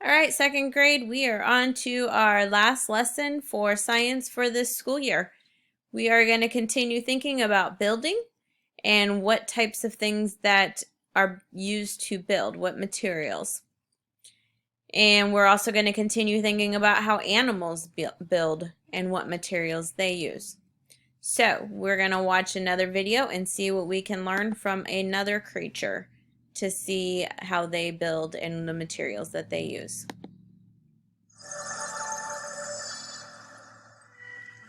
All right, second grade, we are on to our last lesson for science for this school year. We are going to continue thinking about building and what types of things that are used to build, what materials. And we're also going to continue thinking about how animals build and what materials they use. So we're going to watch another video and see what we can learn from another creature to see how they build and the materials that they use.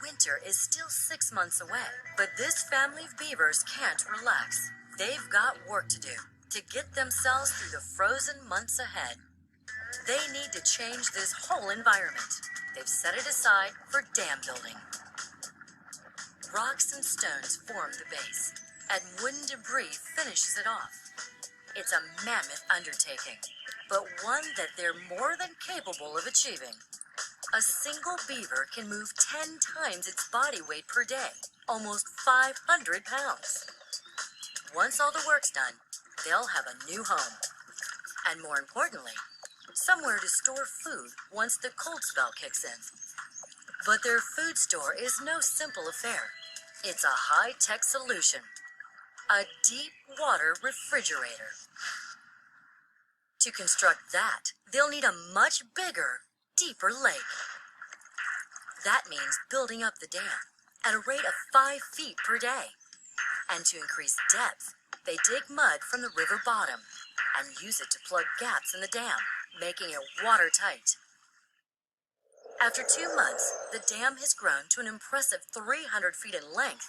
Winter is still 6 months away, but this family of beavers can't relax. They've got work to do to get themselves through the frozen months ahead. They need to change this whole environment. They've set it aside for dam building. Rocks and stones form the base, and wooden debris finishes it off. It's a mammoth undertaking, but one that they're more than capable of achieving. A single beaver can move 10 times its body weight per day, almost 500 pounds. Once all the work's done, they'll have a new home. And more importantly, somewhere to store food once the cold spell kicks in. But their food store is no simple affair. It's a high-tech solution. A deep water refrigerator. To construct that, they'll need a much bigger, deeper lake. That means building up the dam at a rate of 5 feet per day. And to increase depth, they dig mud from the river bottom and use it to plug gaps in the dam, making it watertight. After 2 months, the dam has grown to an impressive 300 feet in length,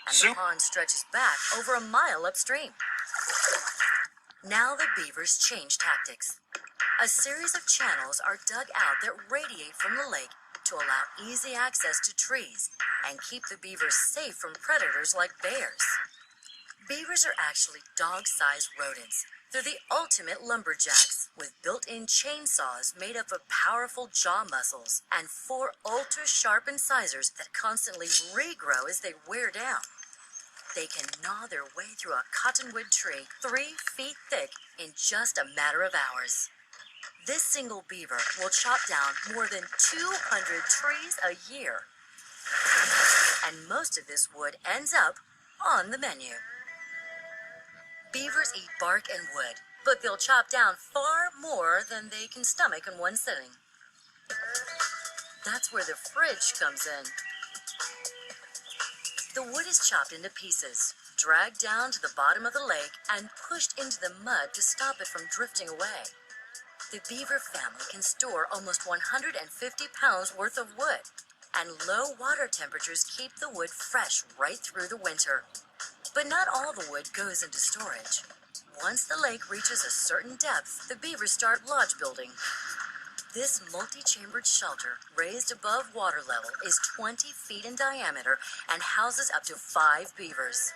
and the pond stretches back over a mile upstream. Now the beavers change tactics. A series of channels are dug out that radiate from the lake to allow easy access to trees and keep the beavers safe from predators like bears. Beavers are actually dog-sized rodents. They're the ultimate lumberjacks, with built-in chainsaws made up of powerful jaw muscles and 4 ultra-sharp incisors that constantly regrow as they wear down. They can gnaw their way through a cottonwood tree 3 feet thick in just a matter of hours. This single beaver will chop down more than 200 trees a year. And most of this wood ends up on the menu. Beavers eat bark and wood, but they'll chop down far more than they can stomach in one sitting. That's where the fridge comes in. The wood is chopped into pieces, dragged down to the bottom of the lake, and pushed into the mud to stop it from drifting away. The beaver family can store almost 150 pounds worth of wood, and low water temperatures keep the wood fresh right through the winter. But not all the wood goes into storage. Once the lake reaches a certain depth, the beavers start lodge building. This multi-chambered shelter, raised above water level, is 20 feet in diameter and houses up to 5 beavers.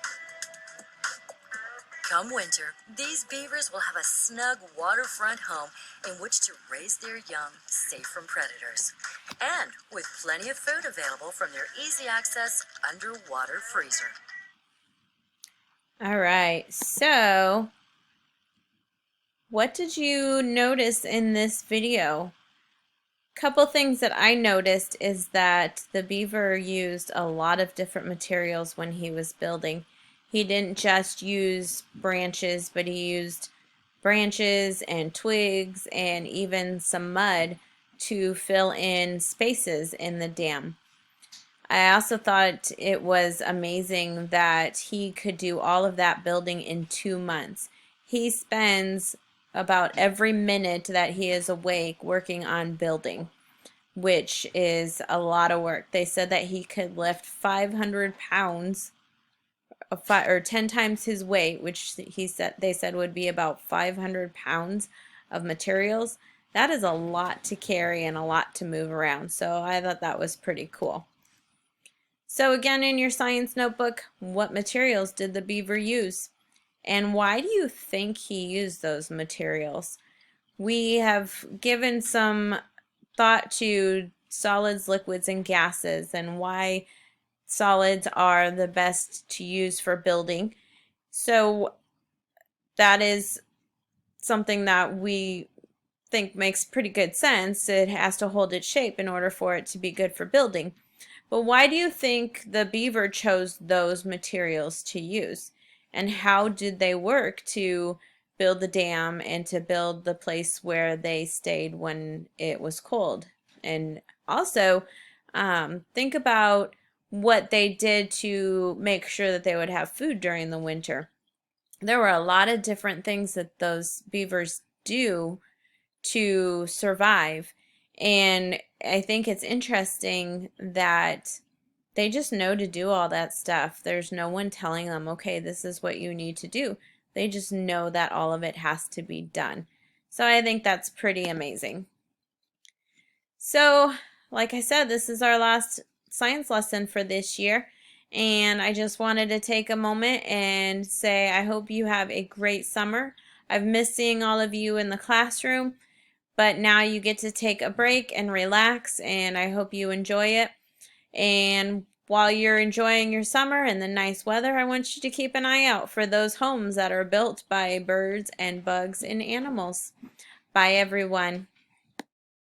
Come winter, these beavers will have a snug waterfront home in which to raise their young, safe from predators, and with plenty of food available from their easy-access underwater freezer. All right, so what did you notice in this video? Couple things that I noticed is that the beaver used a lot of different materials when he was building. He didn't just use branches, but he used branches and twigs and even some mud to fill in spaces in the dam. I also thought it was amazing that he could do all of that building in 2 months. He spends about every minute that he is awake working on building, which is a lot of work. They said that he could lift 500 pounds or 10 times his weight, which they said would be about 500 pounds of materials. That is a lot to carry and a lot to move around. So I thought that was pretty cool. So again, in your science notebook, what materials did the beaver use? And why do you think he used those materials? We have given some thought to solids, liquids, and gases and why solids are the best to use for building. So that is something that we think makes pretty good sense. It has to hold its shape in order for it to be good for building. But why do you think the beaver chose those materials to use? And how did they work to build the dam and to build the place where they stayed when it was cold? And also, think about what they did to make sure that they would have food during the winter. There were a lot of different things that those beavers do to survive. And I think it's interesting that they just know to do all that stuff. There's no one telling them, okay, this is what you need to do. They just know that all of it has to be done. So I think that's pretty amazing. So, like I said, this is our last science lesson for this year. And I just wanted to take a moment and say I hope you have a great summer. I've missed seeing all of you in the classroom, but now you get to take a break and relax, and I hope you enjoy it. And while you're enjoying your summer and the nice weather, I want you to keep an eye out for those homes that are built by birds and bugs and animals. Bye, everyone.